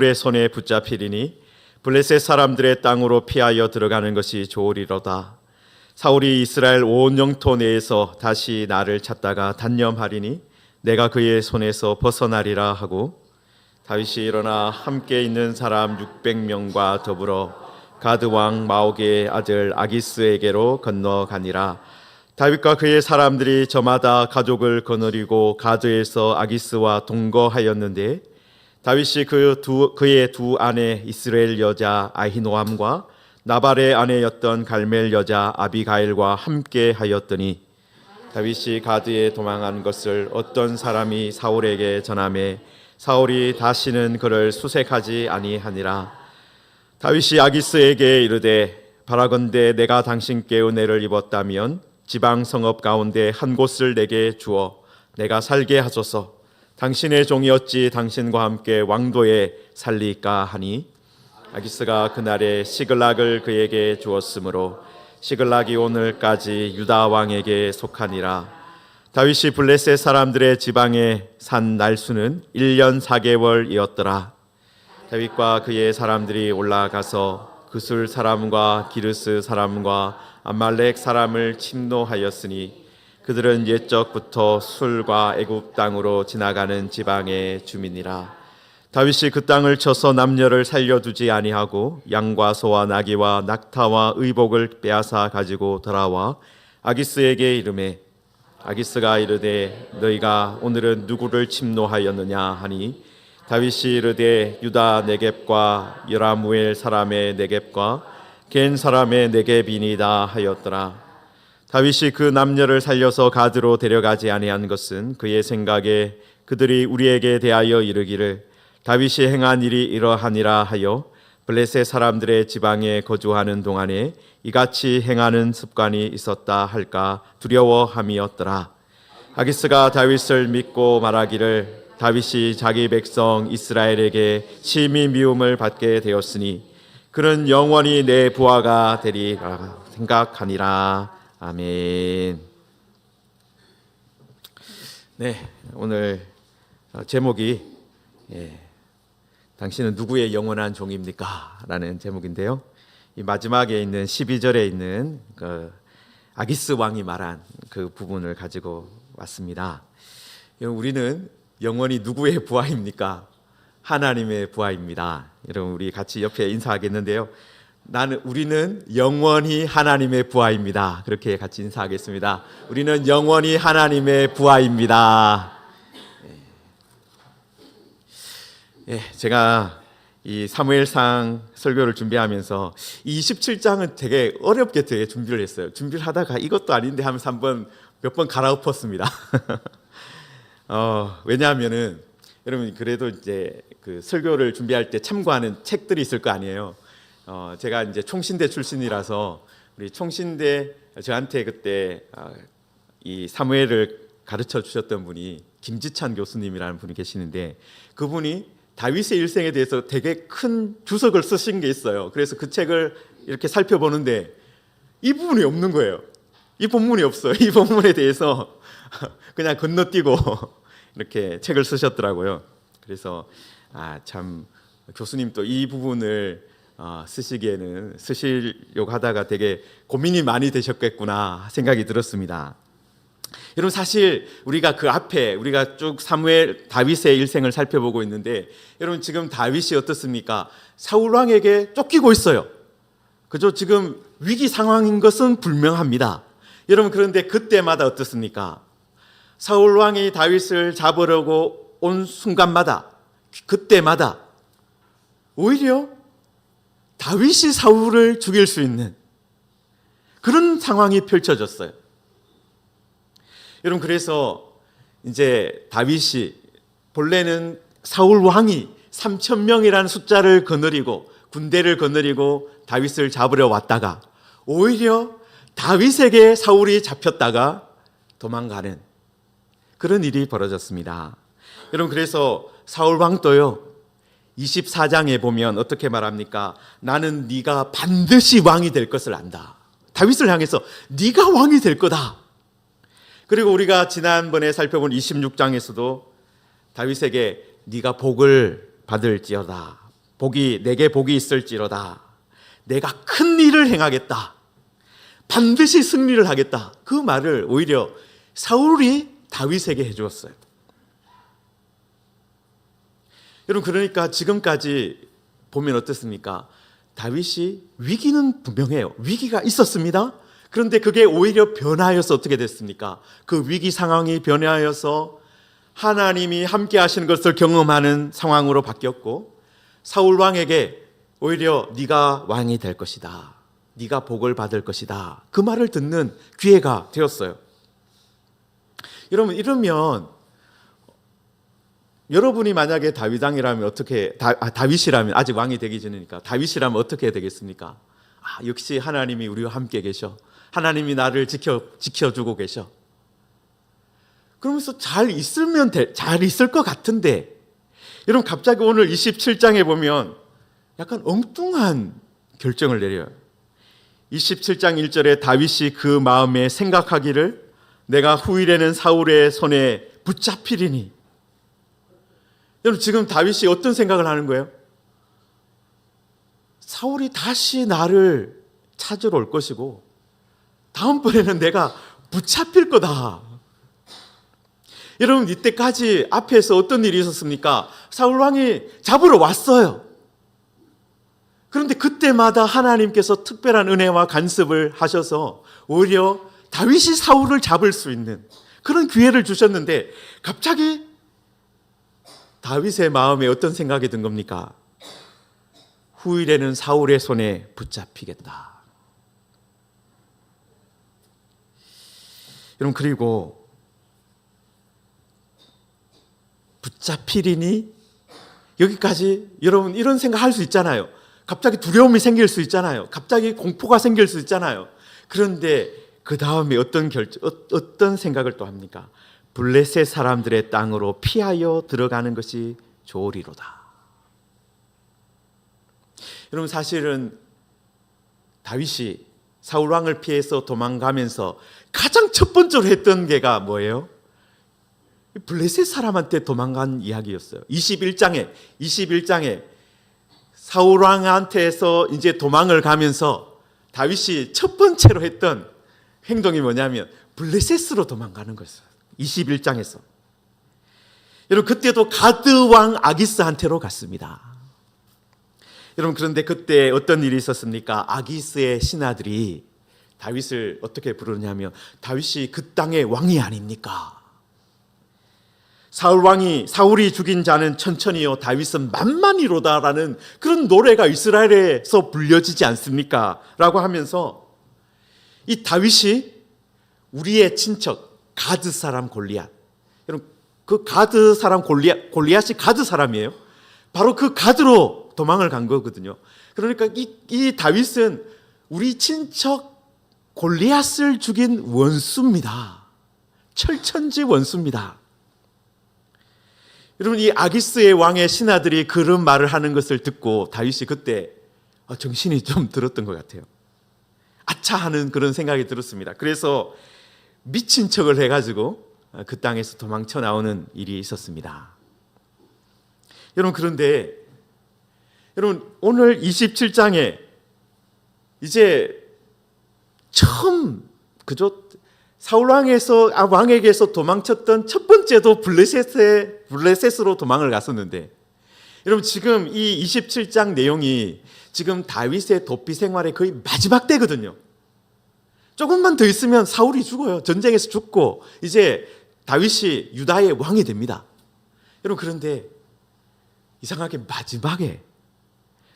불의 손에 붙잡히리니 블레셋 사람들의 땅으로 피하여 들어가는 것이 좋으리로다. 사울이 이스라엘 온 영토 내에서 다시 나를 찾다가 단념하리니 내가 그의 손에서 벗어나리라 하고, 다윗이 일어나 함께 있는 사람 600명과 더불어 가드 왕 마옥의 아들 아기스에게로 건너가니라. 다윗과 그의 사람들이 저마다 가족을 거느리고 가드에서 아기스와 동거하였는데, 다윗이 그의 두 아내 이스라엘 여자 아히노암과 나발의 아내였던 갈멜 여자 아비가일과 함께 하였더니, 다윗이 가드에 도망한 것을 어떤 사람이 사울에게 전하매 사울이 다시는 그를 수색하지 아니하니라. 다윗이 아기스에게 이르되, 바라건대 내가 당신께 은혜를 입었다면 지방 성읍 가운데 한 곳을 내게 주어 내가 살게 하소서. 당신의 종이 어찌 당신과 함께 왕도에 살리까 하니, 아기스가 그날에 시글락을 그에게 주었으므로 시글락이 오늘까지 유다 왕에게 속하니라. 다윗이 블레셋 사람들의 지방에 산 날수는 1년 4개월이었더라. 다윗과 그의 사람들이 올라가서 그술 사람과 기르스 사람과 아말렉 사람을 침노하였으니 그들은 옛적부터 술과 애굽 땅으로 지나가는 지방의 주민이라. 다윗이 그 땅을 쳐서 남녀를 살려두지 아니하고 양과 소와 나귀와 낙타와 의복을 빼앗아 가지고 돌아와 아기스에게 이르매, 아기스가 이르되 너희가 오늘은 누구를 침노하였느냐 하니, 다윗이 이르되 유다 네겝과 여라무엘 사람의 네겝과 겐 사람의 네겝이니이다 하였더라. 다윗이 그 남녀를 살려서 가드로 데려가지 아니한 것은 그의 생각에 그들이 우리에게 대하여 이르기를 다윗이 행한 일이 이러하니라 하여 블레셋 사람들의 지방에 거주하는 동안에 이같이 행하는 습관이 있었다 할까 두려워함이었더라. 아기스가 다윗을 믿고 말하기를 다윗이 자기 백성 이스라엘에게 심히 미움을 받게 되었으니 그는 영원히 내 부하가 되리라 생각하니라. 아멘. 네, 오늘 제목이 당신은 누구의 영원한 종입니까? 라는 제목인데요, 이 마지막에 있는 12절에 있는 그 아기스 왕이 말한 그 부분을 가지고 왔습니다. 우리는 영원히 누구의 부하입니까? 하나님의 부하입니다. 여러분, 우리 같이 옆에 인사하겠는데요, 우리는 영원히 하나님의 부하입니다. 그렇게 같이 인사하겠습니다. 우리는 영원히 하나님의 부하입니다. 제가 이 사무엘상 설교를 준비하면서 27장은 되게 어렵게 되게 준비를 했어요. 준비를 하다가 이것도 아닌데 하면서 몇 번 갈아엎었습니다. 왜냐하면은 여러분, 그래도 이제 그 설교를 준비할 때 참고하는 책들이 있을 거 아니에요. 제가 이제 총신대 출신이라서 우리 총신대 저한테 그때 이 사무엘을 가르쳐 주셨던 분이 김지찬 교수님이라는 분이 계시는데, 그분이 다윗의 일생에 대해서 되게 큰 주석을 쓰신 게 있어요. 그래서 그 책을 이렇게 살펴보는데 이 부분이 없는 거예요. 이 본문이 없어요. 이 본문에 대해서 그냥 건너뛰고 이렇게 책을 쓰셨더라고요. 그래서 참 교수님 또 이 부분을 쓰시기에는 쓰시려고 하다가 되게 고민이 많이 되셨겠구나 생각이 들었습니다. 여러분, 사실 우리가 그 앞에 우리가 쭉 사무엘 다윗의 일생을 살펴보고 있는데, 여러분 지금 다윗이 어떻습니까? 사울 왕에게 쫓기고 있어요. 그죠? 지금 위기 상황인 것은 분명합니다. 여러분, 그런데 그때마다 어떻습니까? 사울 왕이 다윗을 잡으려고 온 순간마다, 그때마다 오히려 다윗이 사울을 죽일 수 있는 그런 상황이 펼쳐졌어요. 여러분, 그래서 이제 다윗이 본래는 사울 왕이 3,000명이라는 숫자를 거느리고 군대를 거느리고 다윗을 잡으려 왔다가 오히려 다윗에게 사울이 잡혔다가 도망가는 그런 일이 벌어졌습니다. 여러분, 그래서 사울 왕도요 24장에 보면 어떻게 말합니까? 나는 네가 반드시 왕이 될 것을 안다. 다윗을 향해서 네가 왕이 될 거다. 그리고 우리가 지난번에 살펴본 26장에서도 다윗에게 네가 복을 받을지어다, 내게 복이 있을지로다. 내가 큰 일을 행하겠다. 반드시 승리를 하겠다. 그 말을 오히려 사울이 다윗에게 해주었어요. 여러분, 그러니까 지금까지 보면 어떻습니까? 다윗이 위기는 분명해요. 위기가 있었습니다. 그런데 그게 오히려 변하여서 어떻게 됐습니까? 그 위기 상황이 변하여서 하나님이 함께 하시는 것을 경험하는 상황으로 바뀌었고, 사울 왕에게 오히려 네가 왕이 될 것이다. 네가 복을 받을 것이다. 그 말을 듣는 기회가 되었어요. 여러분, 이러면 여러분이 만약에 다윗이라면 아직 왕이 되기 전이니까 다윗이라면 어떻게 되겠습니까? 역시 하나님이 우리와 함께 계셔. 하나님이 나를 지켜주고 계셔. 그러면서 잘 있을 것 같은데, 여러분, 갑자기 오늘 27장에 보면 약간 엉뚱한 결정을 내려요. 27장 1절에 다윗이 그 마음에 생각하기를 내가 후일에는 사울의 손에 붙잡히리니. 여러분, 지금 다윗이 어떤 생각을 하는 거예요? 사울이 다시 나를 찾으러 올 것이고 다음번에는 내가 붙잡힐 거다. 여러분, 이때까지 앞에서 어떤 일이 있었습니까? 사울 왕이 잡으러 왔어요. 그런데 그때마다 하나님께서 특별한 은혜와 간섭을 하셔서 오히려 다윗이 사울을 잡을 수 있는 그런 기회를 주셨는데, 갑자기 다윗의 마음에 어떤 생각이 든 겁니까? 후일에는 사울의 손에 붙잡히겠다. 여러분, 그리고 붙잡히리니, 여기까지 여러분 이런 생각할 수 있잖아요. 갑자기 두려움이 생길 수 있잖아요. 갑자기 공포가 생길 수 있잖아요. 그런데 그 다음에 어떤 생각을 또 합니까? 블레셋 사람들의 땅으로 피하여 들어가는 것이 좋으리로다. 여러분, 사실은 다윗이 사울 왕을 피해서 도망가면서 가장 첫 번째로 했던 게가 뭐예요? 블레셋 사람한테 도망간 이야기였어요. 21장에 사울 왕한테서 이제 도망을 가면서 다윗이 첫 번째로 했던 행동이 뭐냐면 블레셋으로 도망가는 거였어요. 21장에서. 여러분, 그때도 가드 왕 아기스한테로 갔습니다. 여러분, 그런데 그때 어떤 일이 있었습니까? 아기스의 신하들이 다윗을 어떻게 부르냐면 다윗이 그 땅의 왕이 아닙니까? 사울이 죽인 자는 천천히요, 다윗은 만만히로다라는 그런 노래가 이스라엘에서 불려지지 않습니까? 라고 하면서 이 다윗이 우리의 친척 가드 사람 골리앗, 여러분, 그 가드 사람 골리앗이 가드 사람이에요. 바로 그 가드로 도망을 간 거거든요. 그러니까 이 다윗은 우리 친척 골리앗을 죽인 원수입니다. 철천지 원수입니다. 여러분, 이 아기스의 왕의 신하들이 그런 말을 하는 것을 듣고 다윗이 그때 정신이 좀 들었던 것 같아요. 아차 하는 그런 생각이 들었습니다. 그래서 미친 척을 해가지고 그 땅에서 도망쳐 나오는 일이 있었습니다. 여러분, 그런데 여러분, 오늘 27장에 이제 처음 사울 왕에게서 도망쳤던 첫 번째도 블레셋으로 도망을 갔었는데, 여러분, 지금 이 27장 내용이 지금 다윗의 도피 생활의 거의 마지막 때거든요. 조금만 더 있으면 사울이 죽어요. 전쟁에서 죽고 이제 다윗이 유다의 왕이 됩니다. 여러분, 그런데 이상하게 마지막에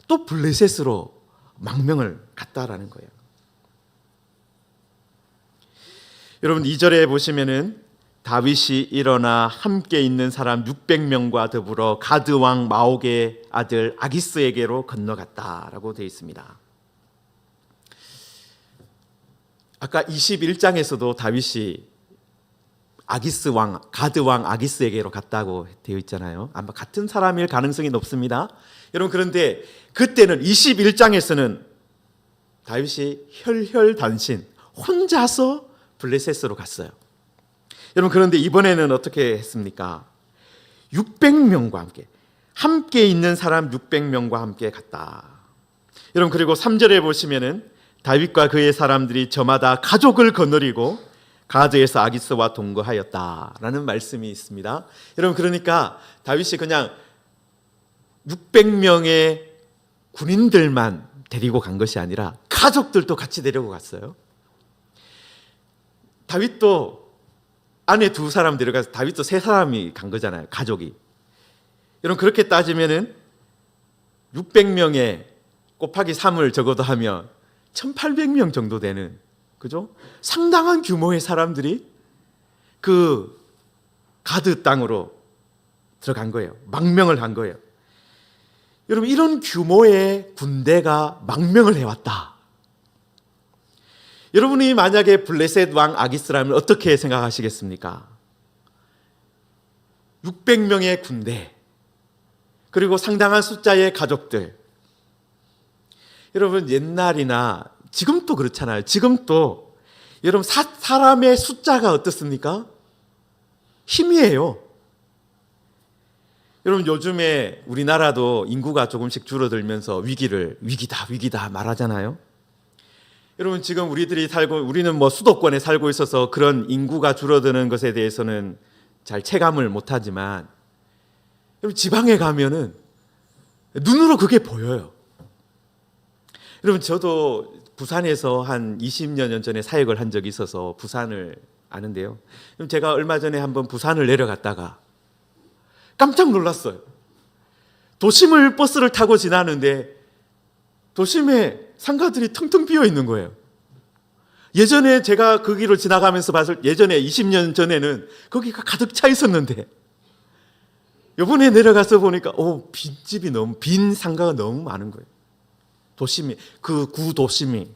또 블레셋으로 망명을 갔다라는 거예요. 여러분, 2절에 보시면은 다윗이 일어나 함께 있는 사람 600명과 더불어 가드 왕 마옥의 아들 아기스에게로 건너갔다라고 되어 있습니다. 아까 21장에서도 다윗이 가드 왕 아기스에게로 갔다고 되어 있잖아요. 아마 같은 사람일 가능성이 높습니다. 여러분, 그런데 그때는 21장에서는 다윗이 혈혈단신 혼자서 블레셋으로 갔어요. 여러분, 그런데 이번에는 어떻게 했습니까? 600명과 함께 함께 있는 사람 600명과 함께 갔다. 여러분, 그리고 3절에 보시면은 다윗과 그의 사람들이 저마다 가족을 거느리고 가드에서 아기스와 동거하였다라는 말씀이 있습니다. 여러분, 그러니까 다윗이 그냥 600명의 군인들만 데리고 간 것이 아니라 가족들도 같이 데리고 갔어요. 다윗도 아내 2사람 데려가서 다윗도 3사람이 간 거잖아요, 가족이. 여러분, 그렇게 따지면은 600명에 곱하기 3을 적어도 하면 1800명 정도 되는, 그죠? 상당한 규모의 사람들이 그 가드 땅으로 들어간 거예요. 망명을 한 거예요. 여러분, 이런 규모의 군대가 망명을 해왔다. 여러분이 만약에 블레셋 왕 아기스라면 어떻게 생각하시겠습니까? 600명의 군대, 그리고 상당한 숫자의 가족들. 여러분, 옛날이나 지금도 그렇잖아요. 지금도 여러분, 사람의 숫자가 어떻습니까? 힘이에요. 여러분, 요즘에 우리나라도 인구가 조금씩 줄어들면서 위기다 말하잖아요. 여러분, 지금 우리는 뭐 수도권에 살고 있어서 그런 인구가 줄어드는 것에 대해서는 잘 체감을 못하지만, 여러분, 지방에 가면은 눈으로 그게 보여요. 여러분, 저도 부산에서 한 20여 년 전에 사역을 한 적이 있어서 부산을 아는데요. 제가 얼마 전에 한번 부산을 내려갔다가 깜짝 놀랐어요. 도심을 버스를 타고 지나는데 도심에 상가들이 텅텅 비어 있는 거예요. 예전에 제가 그 길을 지나가면서 예전에 20년 전에는 거기가 가득 차 있었는데, 이번에 내려가서 보니까 빈 상가가 너무 많은 거예요. 도심이, 그 구도심이.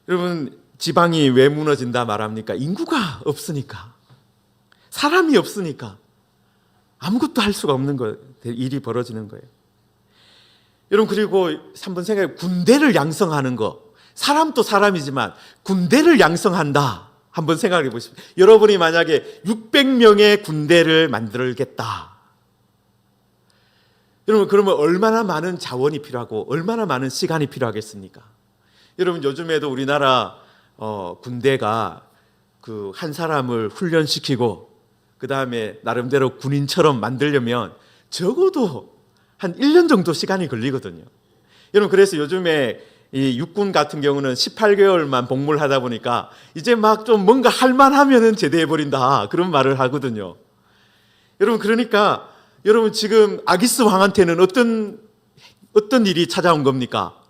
여러분, 지방이 왜 무너진다 말합니까? 인구가 없으니까, 사람이 없으니까 아무것도 할 수가 없는 거예요. 일이 벌어지는 거예요. 여러분, 그리고 한번 생각해, 군대를 양성하는 거, 사람도 사람이지만 군대를 양성한다, 한번 생각해 보십시오. 여러분이 만약에 600명의 군대를 만들겠다, 여러분, 그러면 얼마나 많은 자원이 필요하고 얼마나 많은 시간이 필요하겠습니까? 여러분, 요즘에도 우리나라 군대가 그 한 사람을 훈련시키고 그 다음에 나름대로 군인처럼 만들려면 적어도 한 1년 정도 시간이 걸리거든요. 여러분, 그래서 요즘에 이 육군 같은 경우는 18개월만 복무를 하다 보니까 이제 막 좀 뭔가 할만하면은 제대해버린다, 그런 말을 하거든요. 여러분, 그러니까 여러분, 지금 아기스 왕한테는 어떤 일이 찾아온 겁니까?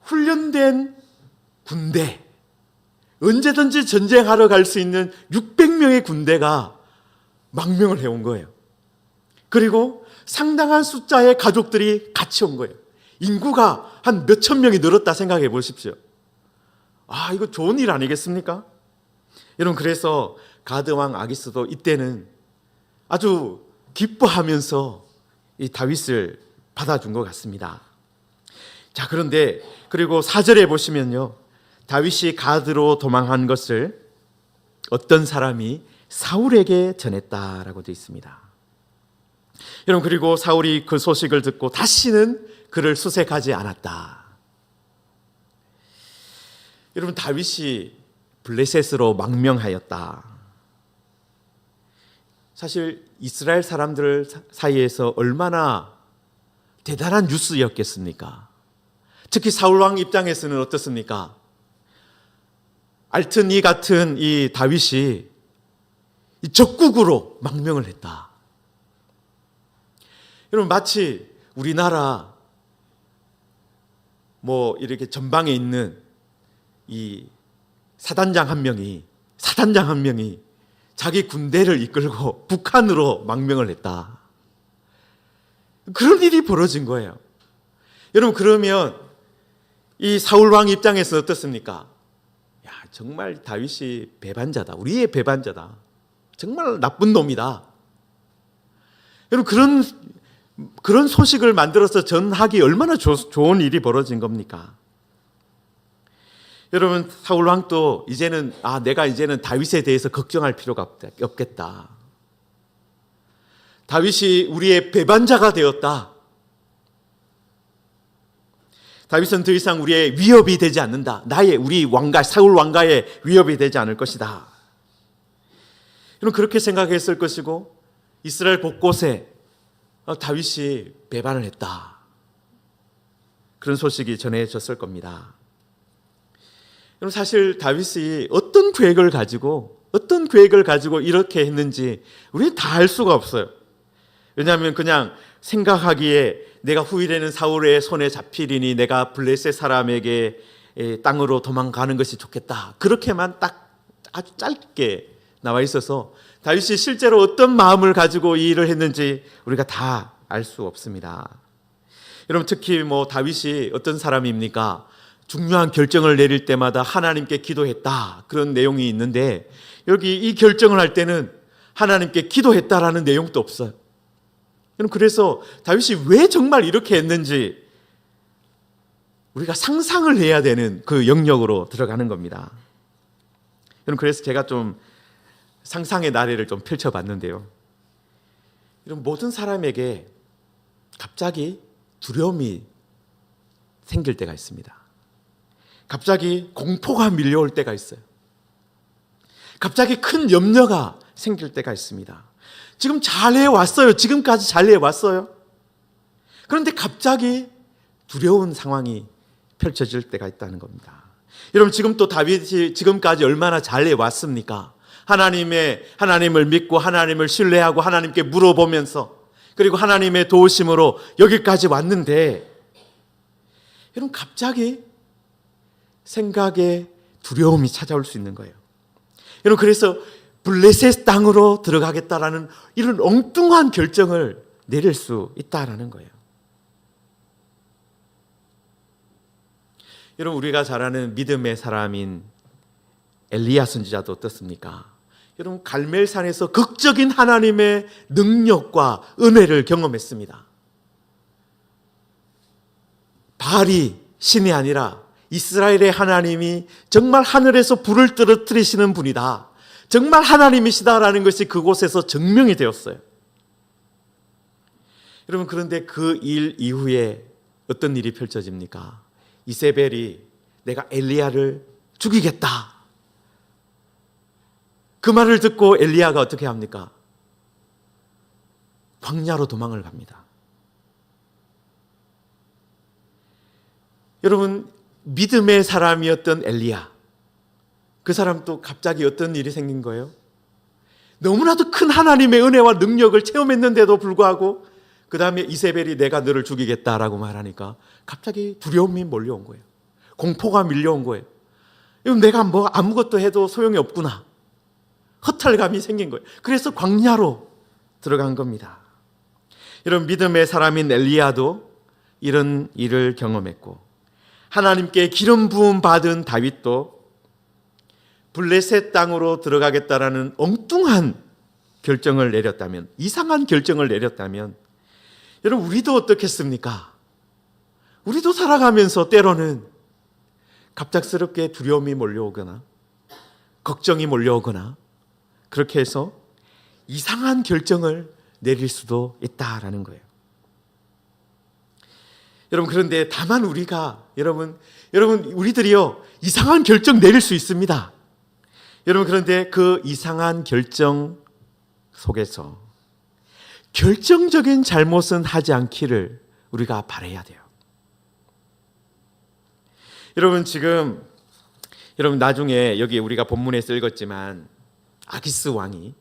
훈련된 군대, 언제든지 전쟁하러 갈 수 있는 600명의 군대가 망명을 해온 거예요. 그리고 상당한 숫자의 가족들이 같이 온 거예요. 인구가 한 몇천 명이 늘었다 생각해 보십시오. 이거 좋은 일 아니겠습니까? 여러분, 그래서 가드왕 아기스도 이때는 아주 기뻐하면서 이 다윗을 받아준 것 같습니다. 자, 그런데 그리고 4절에 보시면요, 다윗이 가드로 도망한 것을 어떤 사람이 사울에게 전했다라고 되어 있습니다. 여러분, 그리고 사울이 그 소식을 듣고 다시는 그를 수색하지 않았다. 여러분, 다윗이 블레셋으로 망명하였다. 사실 이스라엘 사람들 사이에서 얼마나 대단한 뉴스였겠습니까? 특히 사울왕 입장에서는 어떻습니까? 알튼 이 같은 이 다윗이 적국으로 망명을 했다. 여러분, 마치 우리나라 이렇게 전방에 있는 이 사단장 한 명이 자기 군대를 이끌고 북한으로 망명을 했다. 그런 일이 벌어진 거예요. 여러분, 그러면 이 사울왕 입장에서 어떻습니까? 정말 다윗이 배반자다. 우리의 배반자다. 정말 나쁜 놈이다. 여러분, 그런 소식을 만들어서 전하기 얼마나 좋은 일이 벌어진 겁니까? 여러분, 사울 왕도 내가 이제는 다윗에 대해서 걱정할 필요가 없겠다. 다윗이 우리의 배반자가 되었다. 다윗은 더 이상 우리의 위협이 되지 않는다. 우리 왕가, 사울 왕가의 위협이 되지 않을 것이다. 여러분, 그렇게 생각했을 것이고, 이스라엘 곳곳에 다윗이 배반을 했다. 그런 소식이 전해졌을 겁니다. 여러분, 사실 다윗이 어떤 계획을 가지고 이렇게 했는지 우리는 다 알 수가 없어요. 왜냐하면 그냥 생각하기에 내가 후일에는 사울의 손에 잡히리니 내가 블레셋 사람에게 땅으로 도망가는 것이 좋겠다. 그렇게만 딱 아주 짧게 나와 있어서 다윗이 실제로 어떤 마음을 가지고 이 일을 했는지 우리가 다 알 수 없습니다. 여러분, 특히 다윗이 어떤 사람입니까? 중요한 결정을 내릴 때마다 하나님께 기도했다. 그런 내용이 있는데 여기 이 결정을 할 때는 하나님께 기도했다라는 내용도 없어요. 그래서 다윗이 왜 정말 이렇게 했는지 우리가 상상을 해야 되는 그 영역으로 들어가는 겁니다. 그래서 제가 좀 상상의 나래를 좀 펼쳐봤는데요. 이런 모든 사람에게 갑자기 두려움이 생길 때가 있습니다. 갑자기 공포가 밀려올 때가 있어요. 갑자기 큰 염려가 생길 때가 있습니다. 지금 잘 해왔어요. 지금까지 잘 해왔어요. 그런데 갑자기 두려운 상황이 펼쳐질 때가 있다는 겁니다. 여러분, 지금 또 다윗이 지금까지 얼마나 잘 해왔습니까? 하나님을 믿고 하나님을 신뢰하고 하나님께 물어보면서 그리고 하나님의 도우심으로 여기까지 왔는데 여러분, 갑자기 생각에 두려움이 찾아올 수 있는 거예요. 여러분, 그래서 블레셋 땅으로 들어가겠다라는 이런 엉뚱한 결정을 내릴 수 있다라는 거예요. 여러분, 우리가 잘 아는 믿음의 사람인 엘리야 선지자도 어떻습니까? 여러분, 갈멜산에서 극적인 하나님의 능력과 은혜를 경험했습니다. 바알이 신이 아니라 이스라엘의 하나님이 정말 하늘에서 불을 떨어뜨리시는 분이다. 정말 하나님이시다라는 것이 그곳에서 증명이 되었어요. 여러분, 그런데 그 일 이후에 어떤 일이 펼쳐집니까? 이세벨이 내가 엘리야를 죽이겠다. 그 말을 듣고 엘리야가 어떻게 합니까? 광야로 도망을 갑니다. 여러분, 믿음의 사람이었던 엘리야, 그 사람도 갑자기 어떤 일이 생긴 거예요? 너무나도 큰 하나님의 은혜와 능력을 체험했는데도 불구하고 그 다음에 이세벨이 내가 너를 죽이겠다라고 말하니까 갑자기 두려움이 몰려온 거예요. 공포가 밀려온 거예요. 내가 아무것도 해도 소용이 없구나. 허탈감이 생긴 거예요. 그래서 광야로 들어간 겁니다. 이런 믿음의 사람인 엘리야도 이런 일을 경험했고, 하나님께 기름 부음 받은 다윗도 블레셋 땅으로 들어가겠다라는 엉뚱한 결정을 내렸다면, 이상한 결정을 내렸다면, 여러분, 우리도 어떻겠습니까? 우리도 살아가면서 때로는 갑작스럽게 두려움이 몰려오거나 걱정이 몰려오거나 그렇게 해서 이상한 결정을 내릴 수도 있다라는 거예요. 여러분, 그런데 다만 우리들이요, 이상한 결정 내릴 수 있습니다. 여러분, 그런데 그 이상한 결정 속에서 결정적인 잘못은 하지 않기를 우리가 바라야 돼요. 여러분, 여러분 나중에 여기 우리가 본문에 읽었지만 아기스 왕이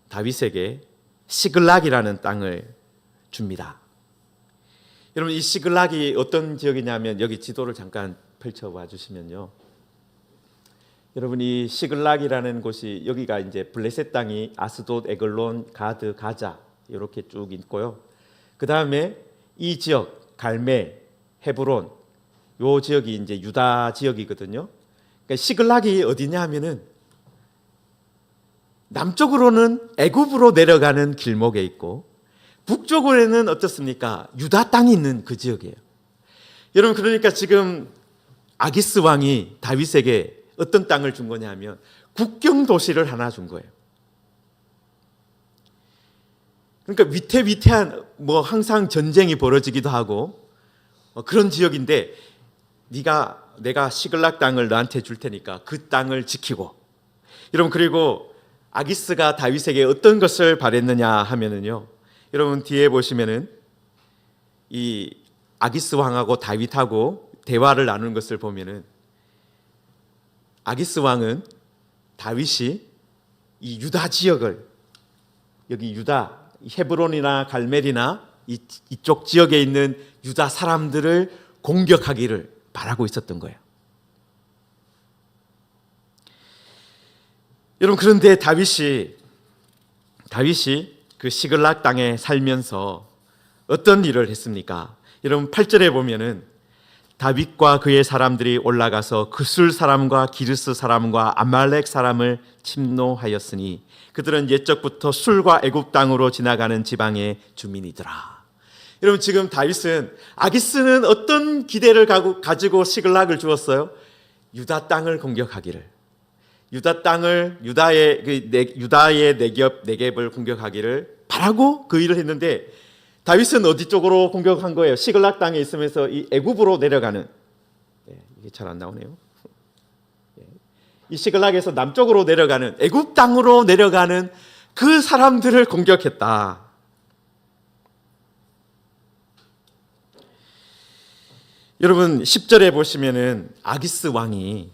다윗에게 시글락이라는 땅을 줍니다. 여러분, 이 시글락이 어떤 지역이냐면 여기 지도를 잠깐 펼쳐봐 주시면요. 여러분, 이 시글락이라는 곳이 여기가 이제 블레셋 땅이 아스돗, 에글론, 가드, 가자 이렇게 쭉 있고요. 그 다음에 이 지역 갈멜, 헤브론 요 지역이 이제 유다 지역이거든요. 그러니까 시글락이 어디냐 하면은 남쪽으로는 애굽으로 내려가는 길목에 있고 북쪽으로는 어떻습니까? 유다 땅이 있는 그 지역이에요. 여러분, 그러니까 지금 아기스 왕이 다윗에게 어떤 땅을 준 거냐 하면 국경 도시를 하나 준 거예요. 그러니까 위태위태한 뭐 항상 전쟁이 벌어지기도 하고 그런 지역인데 내가 시글락 땅을 너한테 줄 테니까 그 땅을 지키고. 여러분, 그리고 아기스가 다윗에게 어떤 것을 바랬느냐 하면은요, 여러분 뒤에 보시면은 이 아기스 왕하고 다윗하고 대화를 나누는 것을 보면은 아기스 왕은 다윗이 이 유다 지역을, 여기 유다 헤브론이나 갈멜이나 이쪽 지역에 있는 유다 사람들을 공격하기를 바라고 있었던 거예요. 여러분, 그런데 다윗이 그 시글락 땅에 살면서 어떤 일을 했습니까? 여러분 8절에 보면은 다윗과 그의 사람들이 올라가서 그술 사람과 기르스 사람과 아말렉 사람을 침노하였으니 그들은 옛적부터 술과 애굽 땅으로 지나가는 지방의 주민이더라. 여러분, 지금 다윗은, 아기스는 어떤 기대를 가지고 시글락을 주었어요? 유다 땅을 공격하기를, 유다 땅을, 유다의 네겝을 공격하기를 바라고 그 일을 했는데, 다윗은 어디 쪽으로 공격한 거예요? 시글락 땅에 있으면서 이 애굽으로 내려가는, 이게 잘 안 나오네요. 이 시글락에서 남쪽으로 내려가는, 애굽 땅으로 내려가는 그 사람들을 공격했다. 여러분 10절에 보시면은 아기스 왕이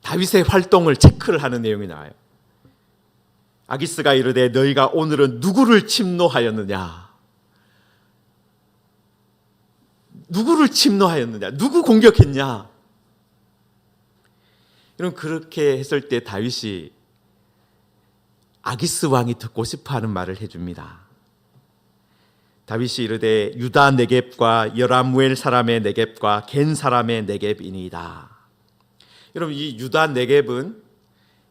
다윗의 활동을 체크를 하는 내용이 나와요. 아기스가 이르되 너희가 오늘은 누구를 침노하였느냐? 누구를 침노하였느냐? 누구 공격했냐? 여러분, 그렇게 했을 때 다윗이 아기스 왕이 듣고 싶어하는 말을 해줍니다. 다윗이 이르되 유다 네겝과 여라무엘 사람의 네겝과 겐 사람의 네겝이니이다. 여러분, 이 유다 네겝은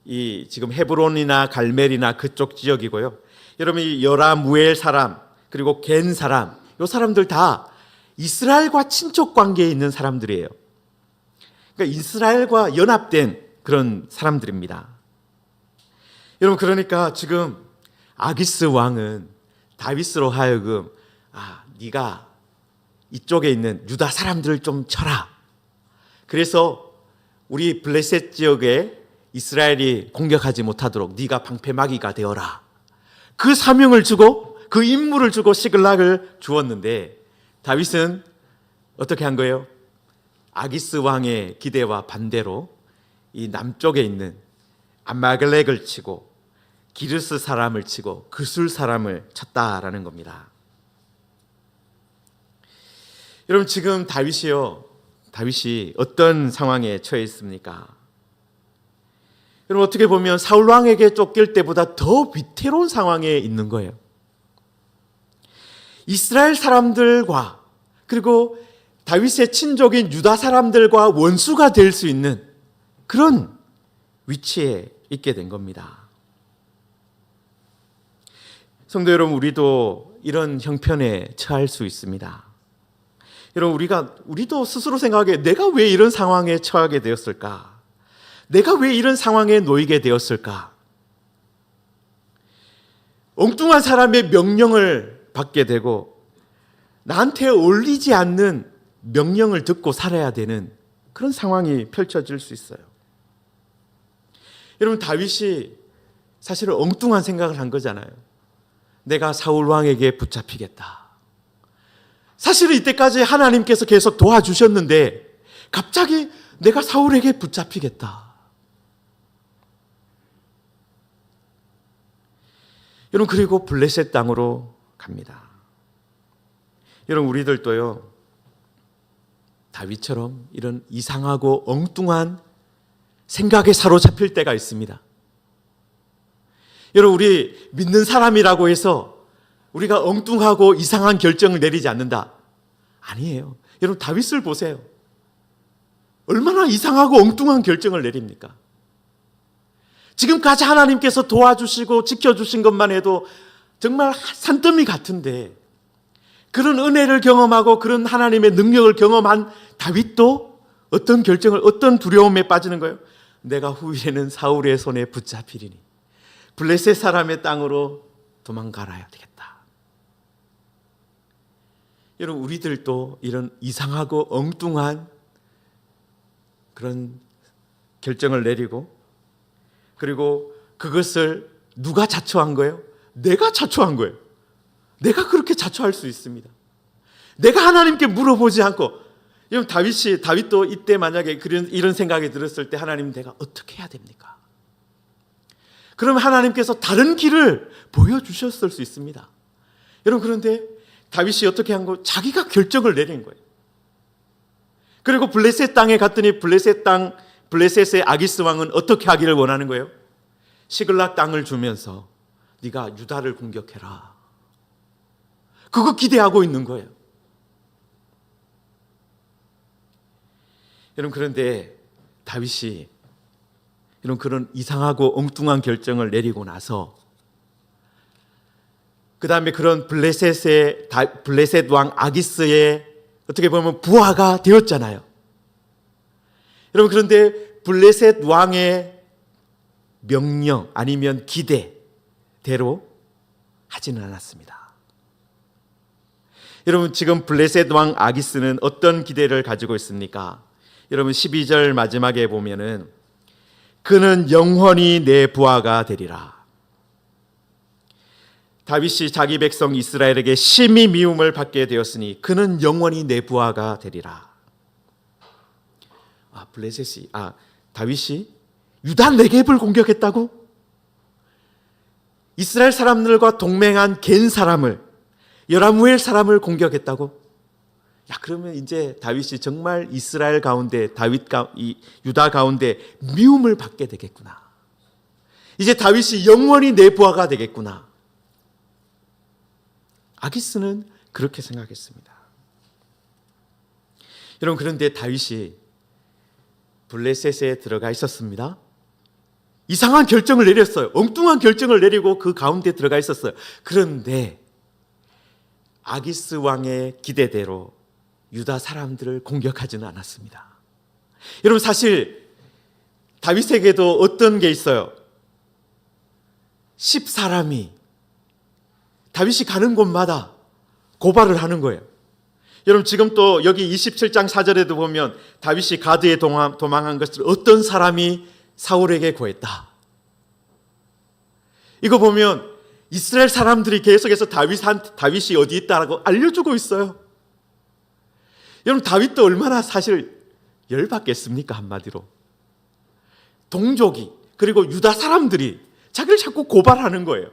이 지금 헤브론이나 갈멜이나 그쪽 지역이고요. 여러분, 이 여라무엘 사람 그리고 겐 사람, 이 사람들 다 이스라엘과 친족 관계에 있는 사람들이에요. 그러니까 이스라엘과 연합된 그런 사람들입니다. 여러분, 그러니까 지금 아기스 왕은 다윗으로 하여금 네가 이쪽에 있는 유다 사람들을 좀 쳐라. 그래서 우리 블레셋 지역에 이스라엘이 공격하지 못하도록 네가 방패막이가 되어라. 그 사명을 주고 그 임무를 주고 시글락을 주었는데 다윗은 어떻게 한 거예요? 아기스 왕의 기대와 반대로 이 남쪽에 있는 아말렉을 치고 기르스 사람을 치고 그술 사람을 쳤다라는 겁니다. 여러분, 지금 다윗이 어떤 상황에 처해 있습니까? 여러분, 어떻게 보면 사울 왕에게 쫓길 때보다 더 위태로운 상황에 있는 거예요. 이스라엘 사람들과 그리고 다윗의 친족인 유다 사람들과 원수가 될 수 있는 그런 위치에 있게 된 겁니다. 성도 여러분, 우리도 이런 형편에 처할 수 있습니다. 여러분, 우리도 스스로 생각하기에 내가 왜 이런 상황에 처하게 되었을까? 내가 왜 이런 상황에 놓이게 되었을까? 엉뚱한 사람의 명령을 받게 되고 나한테 어울리지 않는 명령을 듣고 살아야 되는 그런 상황이 펼쳐질 수 있어요. 여러분, 다윗이 사실은 엉뚱한 생각을 한 거잖아요. 내가 사울 왕에게 붙잡히겠다. 사실은 이때까지 하나님께서 계속 도와주셨는데 갑자기 내가 사울에게 붙잡히겠다. 여러분, 그리고 블레셋 땅으로 갑니다. 여러분, 우리들도요, 다윗처럼 이런 이상하고 엉뚱한 생각에 사로잡힐 때가 있습니다. 여러분, 우리 믿는 사람이라고 해서 우리가 엉뚱하고 이상한 결정을 내리지 않는다. 아니에요. 여러분, 다윗을 보세요. 얼마나 이상하고 엉뚱한 결정을 내립니까? 지금까지 하나님께서 도와주시고 지켜주신 것만 해도 정말 산더미 같은데 그런 은혜를 경험하고 그런 하나님의 능력을 경험한 다윗도 어떤 결정을, 어떤 두려움에 빠지는 거예요? 내가 후일에는 사울의 손에 붙잡히리니 블레셋 사람의 땅으로 도망가야 되겠다. 여러분, 우리들도 이런 이상하고 엉뚱한 그런 결정을 내리고, 그리고 그것을 누가 자초한 거예요? 내가 자초한 거예요. 내가 그렇게 자초할 수 있습니다. 내가 하나님께 물어보지 않고. 여러분, 다윗도 이때 만약에 이런 생각이 들었을 때, 하나님, 내가 어떻게 해야 됩니까? 그럼 하나님께서 다른 길을 보여주셨을 수 있습니다. 여러분, 그런데 다윗이 어떻게 한 거? 자기가 결정을 내린 거예요. 그리고 블레셋 땅에 갔더니 블레셋의 아기스 왕은 어떻게 하기를 원하는 거예요? 시글락 땅을 주면서 네가 유다를 공격해라. 그거 기대하고 있는 거예요. 여러분, 그런데 다윗이 이런 그런 이상하고 엉뚱한 결정을 내리고 나서, 그 다음에 그런 블레셋 왕 아기스의 어떻게 보면 부하가 되었잖아요. 여러분, 그런데 블레셋 왕의 명령 아니면 기대대로 하지는 않았습니다. 여러분, 지금 블레셋 왕 아기스는 어떤 기대를 가지고 있습니까? 여러분, 12절 마지막에 보면은 그는 영원히 내 부하가 되리라. 다윗이 자기 백성 이스라엘에게 심히 미움을 받게 되었으니 그는 영원히 내 부하가 되리라. 다윗이 유다 네겝을 공격했다고? 이스라엘 사람들과 동맹한 겐 사람을, 여라무엘 사람을 공격했다고? 그러면 이제 다윗이 정말 이스라엘 가운데, 유다 가운데 미움을 받게 되겠구나. 이제 다윗이 영원히 내 부하가 되겠구나. 아기스는 그렇게 생각했습니다. 여러분, 그런데 다윗이 블레셋에 들어가 있었습니다. 이상한 결정을 내렸어요. 엉뚱한 결정을 내리고 그 가운데 들어가 있었어요. 그런데 아기스 왕의 기대대로 유다 사람들을 공격하지는 않았습니다. 여러분, 사실 다윗에게도 어떤 게 있어요? 10사람이 다윗이 가는 곳마다 고발을 하는 거예요. 여러분, 지금 또 여기 27장 4절에도 보면 다윗이 가드에 도망한 것을 어떤 사람이 사울에게 구했다. 이거 보면 이스라엘 사람들이 계속해서 다윗이 어디 있다라고 알려주고 있어요. 여러분, 다윗도 얼마나 사실 열받겠습니까? 한마디로 동족이, 그리고 유다 사람들이 자기를 자꾸 고발하는 거예요.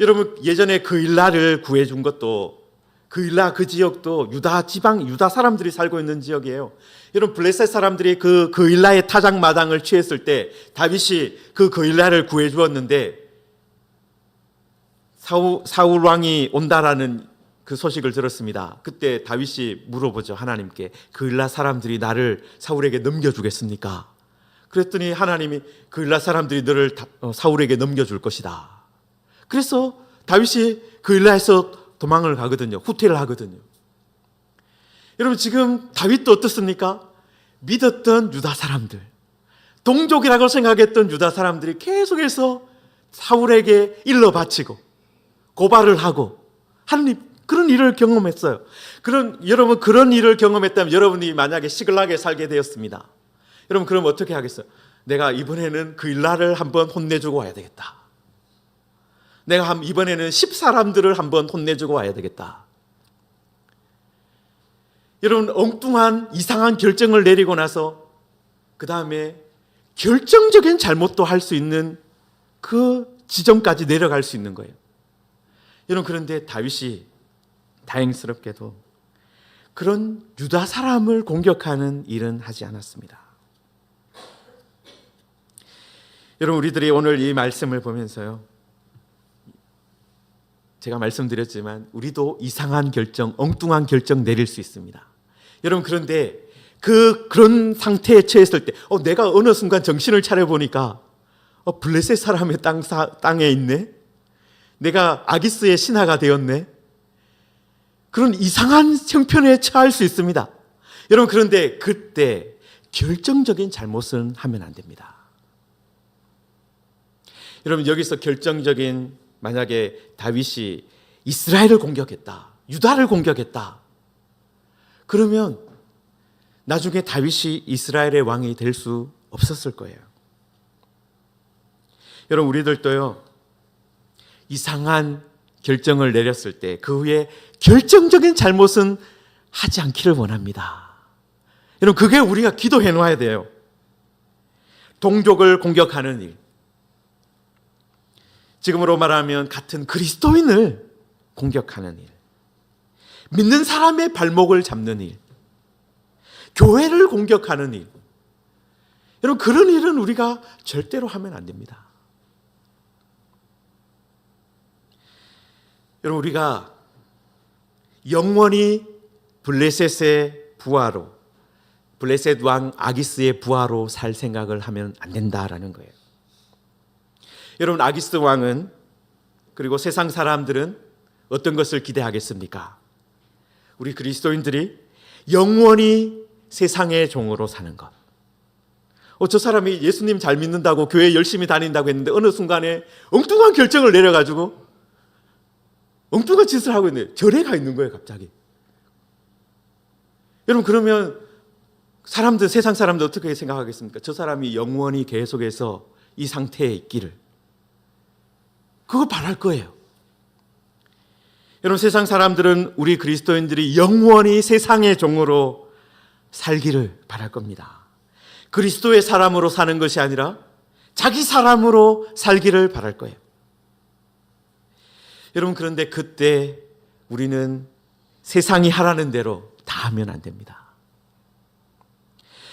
여러분, 예전에 그일라를 구해준 것도, 그일라 그 지역도 유다 사람들이 살고 있는 지역이에요. 여러분, 블레셋 사람들이 그일라의 타작마당을 취했을 때 다윗이 그일라를 구해주었는데, 사울 왕이 온다라는 그 소식을 들었습니다. 그때 다윗이 물어보죠, 하나님께. 그일라 사람들이 나를 사울에게 넘겨주겠습니까? 그랬더니 하나님이 그일라 사람들이 너를 사울에게 넘겨줄 것이다. 그래서 다윗이 그일라에서 도망을 가거든요. 후퇴를 하거든요. 여러분, 지금 다윗도 어떻습니까? 믿었던 유다 사람들, 동족이라고 생각했던 유다 사람들이 계속해서 사울에게 일러 바치고 고발을 하고 하는 그런 일을 경험했어요. 여러분, 그런 일을 경험했다면 여러분이 만약에 시글락에 살게 되었습니다. 여러분, 그럼 어떻게 하겠어요? 내가 이번에는 그일라를 한번 혼내주고 와야 되겠다. 내가 이번에는 10사람들을 한번 혼내주고 와야 되겠다. 여러분, 엉뚱한 이상한 결정을 내리고 나서 그 다음에 결정적인 잘못도 할 수 있는 그 지점까지 내려갈 수 있는 거예요. 여러분, 그런데 다윗이 다행스럽게도 그런 유다 사람을 공격하는 일은 하지 않았습니다. 여러분, 우리들이 오늘 이 말씀을 보면서요, 제가 말씀드렸지만 우리도 이상한 결정, 엉뚱한 결정 내릴 수 있습니다. 여러분, 그런데 그런 상태에 처했을 때 내가 어느 순간 정신을 차려보니까 블레셋 사람의 땅에 있네? 내가 아기스의 신하가 되었네? 그런 이상한 형편에 처할 수 있습니다. 여러분, 그런데 그때 결정적인 잘못은 하면 안 됩니다. 여러분, 여기서 결정적인, 만약에 다윗이 이스라엘을 공격했다, 유다를 공격했다, 그러면 나중에 다윗이 이스라엘의 왕이 될 수 없었을 거예요. 여러분, 우리들도요, 이상한 결정을 내렸을 때 그 후에 결정적인 잘못은 하지 않기를 원합니다. 여러분, 그게 우리가 기도해 놓아야 돼요. 동족을 공격하는 일, 지금으로 말하면 같은 그리스도인을 공격하는 일, 믿는 사람의 발목을 잡는 일, 교회를 공격하는 일, 여러분, 그런 일은 우리가 절대로 하면 안 됩니다. 여러분, 우리가 영원히 블레셋의 부하로, 블레셋 왕 아기스의 부하로 살 생각을 하면 안 된다라는 거예요. 여러분, 아기스 왕은, 그리고 세상 사람들은 어떤 것을 기대하겠습니까? 우리 그리스도인들이 영원히 세상의 종으로 사는 것. 저 사람이 예수님 잘 믿는다고 교회 열심히 다닌다고 했는데 어느 순간에 엉뚱한 결정을 내려가지고 엉뚱한 짓을 하고 있는데 절에 가 있는 거예요, 갑자기. 여러분, 그러면 사람들, 세상 사람들 어떻게 생각하겠습니까? 저 사람이 영원히 계속해서 이 상태에 있기를, 그거 바랄 거예요. 여러분, 세상 사람들은 우리 그리스도인들이 영원히 세상의 종으로 살기를 바랄 겁니다. 그리스도의 사람으로 사는 것이 아니라 자기 사람으로 살기를 바랄 거예요. 여러분, 그런데 그때 우리는 세상이 하라는 대로 다 하면 안 됩니다.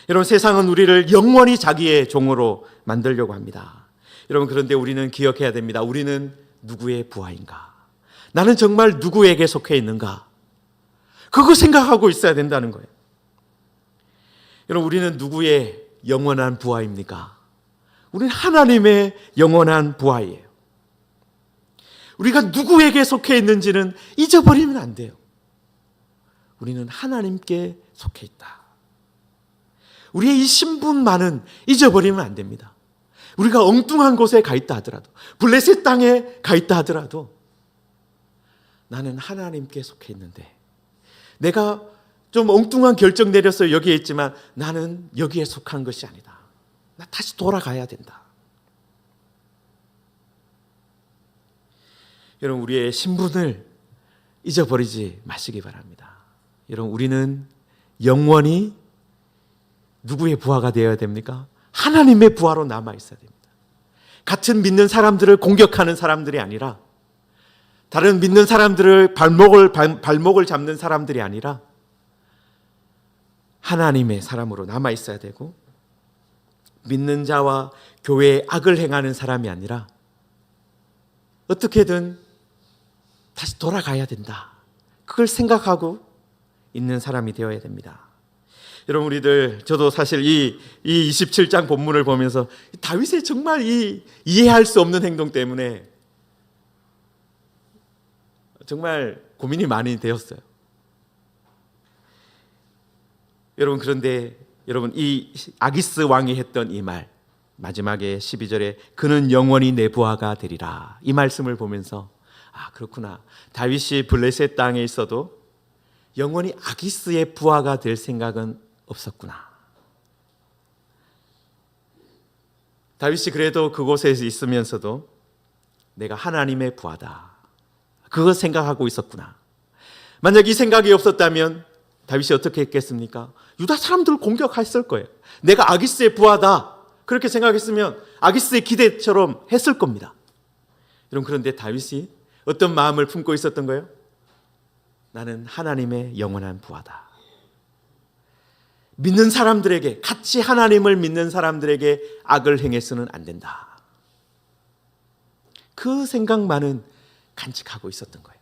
여러분, 세상은 우리를 영원히 자기의 종으로 만들려고 합니다. 여러분, 그런데 우리는 기억해야 됩니다. 우리는 누구의 부하인가? 나는 정말 누구에게 속해 있는가? 그거 생각하고 있어야 된다는 거예요. 여러분, 우리는 누구의 영원한 부하입니까? 우리는 하나님의 영원한 부하예요. 우리가 누구에게 속해 있는지는 잊어버리면 안 돼요. 우리는 하나님께 속해 있다. 우리의 이 신분만은 잊어버리면 안 됩니다. 우리가 엉뚱한 곳에 가 있다 하더라도, 블레셋 땅에 가 있다 하더라도 나는 하나님께 속해 있는데, 내가 좀 엉뚱한 결정 내려서 여기에 있지만 나는 여기에 속한 것이 아니다. 나 다시 돌아가야 된다. 여러분, 우리의 신분을 잊어버리지 마시기 바랍니다. 여러분, 우리는 영원히 누구의 부하가 되어야 됩니까? 하나님의 부하로 남아 있어야 됩니다. 같은 믿는 사람들을 공격하는 사람들이 아니라, 다른 믿는 사람들을 발목을 잡는 사람들이 아니라 하나님의 사람으로 남아 있어야 되고, 믿는 자와 교회에 악을 행하는 사람이 아니라 어떻게든 다시 돌아가야 된다, 그걸 생각하고 있는 사람이 되어야 됩니다. 여러분, 우리들, 저도 사실 이 27장 본문을 보면서 다윗의 정말 이 이해할 수 없는 행동 때문에 정말 고민이 많이 되었어요. 여러분, 그런데 여러분, 이 아기스 왕이 했던 이 말, 마지막에 12절에 그는 영원히 내 부하가 되리라, 이 말씀을 보면서 그렇구나, 다윗이 블레셋 땅에 있어도 영원히 아기스의 부하가 될 생각은 없었구나. 다윗이 그래도 그곳에 있으면서도 내가 하나님의 부하다, 그거 생각하고 있었구나. 만약 이 생각이 없었다면 다윗이 어떻게 했겠습니까? 유다 사람들을 공격했을 거예요. 내가 아기스의 부하다, 그렇게 생각했으면 아기스의 기대처럼 했을 겁니다. 여러분, 그런데 다윗이 어떤 마음을 품고 있었던 거예요? 나는 하나님의 영원한 부하다. 믿는 사람들에게, 같이 하나님을 믿는 사람들에게 악을 행해서는 안 된다. 그 생각만은 간직하고 있었던 거예요.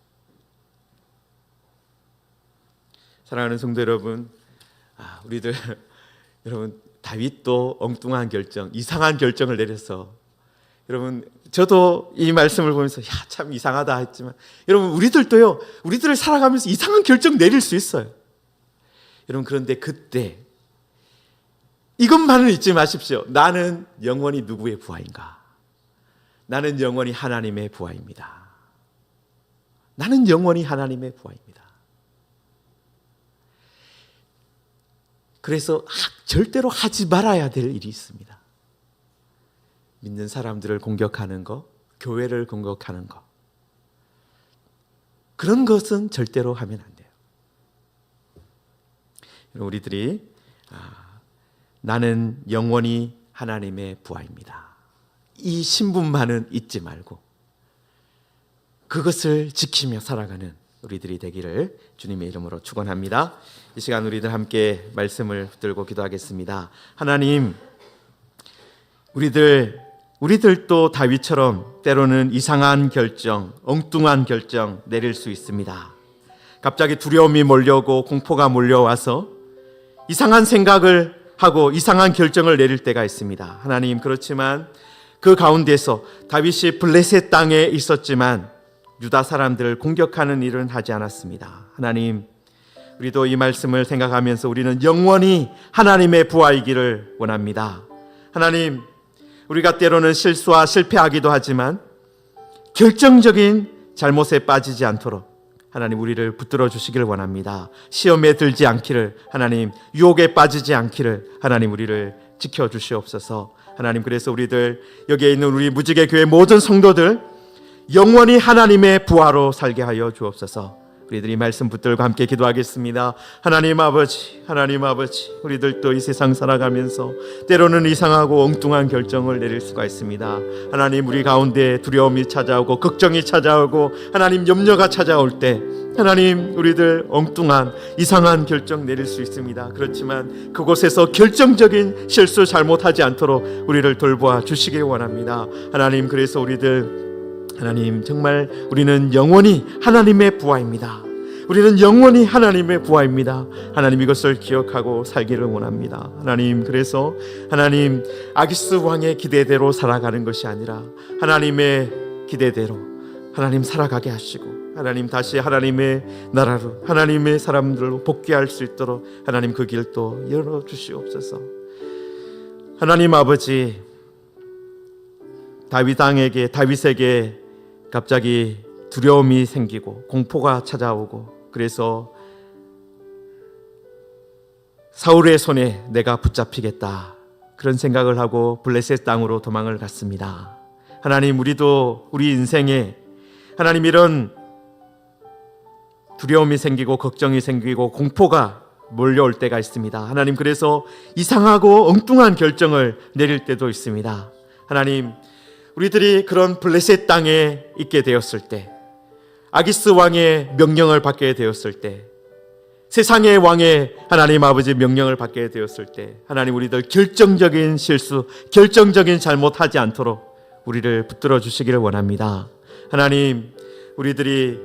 사랑하는 성도 여러분, 우리들 여러분, 다윗도 엉뚱한 결정, 이상한 결정을 내려서, 여러분, 저도 이 말씀을 보면서 참 이상하다 했지만, 여러분, 우리들도요, 우리들을 살아가면서 이상한 결정 내릴 수 있어요. 여러분, 그런데 그때 이것만은 잊지 마십시오. 나는 영원히 누구의 부하인가? 나는 영원히 하나님의 부하입니다. 나는 영원히 하나님의 부하입니다. 그래서 절대로 하지 말아야 될 일이 있습니다. 믿는 사람들을 공격하는 거, 교회를 공격하는 거, 그런 것은 절대로 하면 안 돼요. 우리들이 나는 영원히 하나님의 부하입니다, 이 신분만은 잊지 말고 그것을 지키며 살아가는 우리들이 되기를 주님의 이름으로 축원합니다. 이 시간 우리들 함께 말씀을 붙들고 기도하겠습니다. 하나님, 우리들도 다윗처럼 때로는 이상한 결정, 엉뚱한 결정 내릴 수 있습니다. 갑자기 두려움이 몰려오고 공포가 몰려와서 이상한 생각을 하고 이상한 결정을 내릴 때가 있습니다. 하나님, 그렇지만 그 가운데서 다윗이 블레셋 땅에 있었지만 유다 사람들을 공격하는 일은 하지 않았습니다. 하나님, 우리도 이 말씀을 생각하면서 우리는 영원히 하나님의 부하이기를 원합니다. 하나님, 우리가 때로는 실수와 실패하기도 하지만 결정적인 잘못에 빠지지 않도록 하나님 우리를 붙들어 주시기를 원합니다. 시험에 들지 않기를, 하나님 유혹에 빠지지 않기를 하나님 우리를 지켜 주시옵소서. 하나님, 그래서 우리들 여기에 있는 우리 무지개 교회 모든 성도들 영원히 하나님의 부하로 살게 하여 주옵소서. 우리들이 말씀 붙들고 함께 기도하겠습니다. 하나님 아버지, 하나님 아버지, 우리들도 이 세상 살아가면서 때로는 이상하고 엉뚱한 결정을 내릴 수가 있습니다. 하나님, 우리 가운데 두려움이 찾아오고 걱정이 찾아오고 하나님 염려가 찾아올 때 하나님 우리들 엉뚱한 이상한 결정 내릴 수 있습니다. 그렇지만 그곳에서 결정적인 실수 잘못하지 않도록 우리를 돌보아 주시길 원합니다. 하나님, 그래서 우리들 하나님, 정말 우리는 영원히 하나님의 부하입니다. 우리는 영원히 하나님의 부하입니다. 하나님, 이것을 기억하고 살기를 원합니다. 하나님, 그래서 하나님 아기스 왕의 기대대로 살아가는 것이 아니라 하나님의 기대대로 하나님 살아가게 하시고 하나님 다시 하나님의 나라로 하나님의 사람들로 복귀할 수 있도록 하나님 그 길도 열어주시옵소서. 하나님 아버지, 다윗에게 갑자기 두려움이 생기고 공포가 찾아오고 그래서 사울의 손에 내가 붙잡히겠다 그런 생각을 하고 블레셋 땅으로 도망을 갔습니다. 하나님, 우리도 우리 인생에 하나님 이런 두려움이 생기고 걱정이 생기고 공포가 몰려올 때가 있습니다. 하나님, 그래서 이상하고 엉뚱한 결정을 내릴 때도 있습니다. 하나님, 우리들이 그런 블레셋 땅에 있게 되었을 때, 아기스 왕의 명령을 받게 되었을 때, 세상의 왕의 하나님 아버지 명령을 받게 되었을 때 하나님, 우리들 결정적인 실수, 결정적인 잘못하지 않도록 우리를 붙들어 주시기를 원합니다. 하나님, 우리들이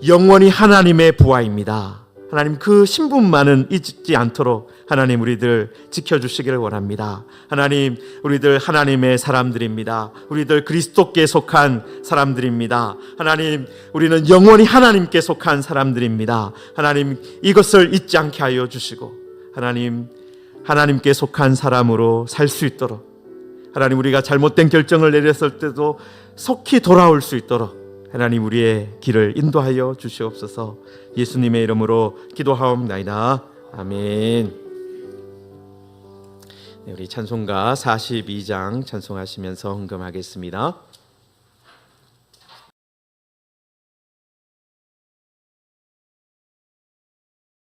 영원히 하나님의 부하입니다. 하나님, 그 신분만은 잊지 않도록 하나님 우리들 지켜주시기를 원합니다. 하나님, 우리들 하나님의 사람들입니다. 우리들 그리스도께 속한 사람들입니다. 하나님, 우리는 영원히 하나님께 속한 사람들입니다. 하나님, 이것을 잊지 않게 하여 주시고 하나님, 하나님께 속한 사람으로 살 수 있도록 하나님, 우리가 잘못된 결정을 내렸을 때도 속히 돌아올 수 있도록 하나님 우리의 길을 인도하여 주시옵소서. 예수님의 이름으로 기도하옵나이다. 아멘. 네, 우리 찬송가 42장 찬송하시면서 헌금하겠습니다.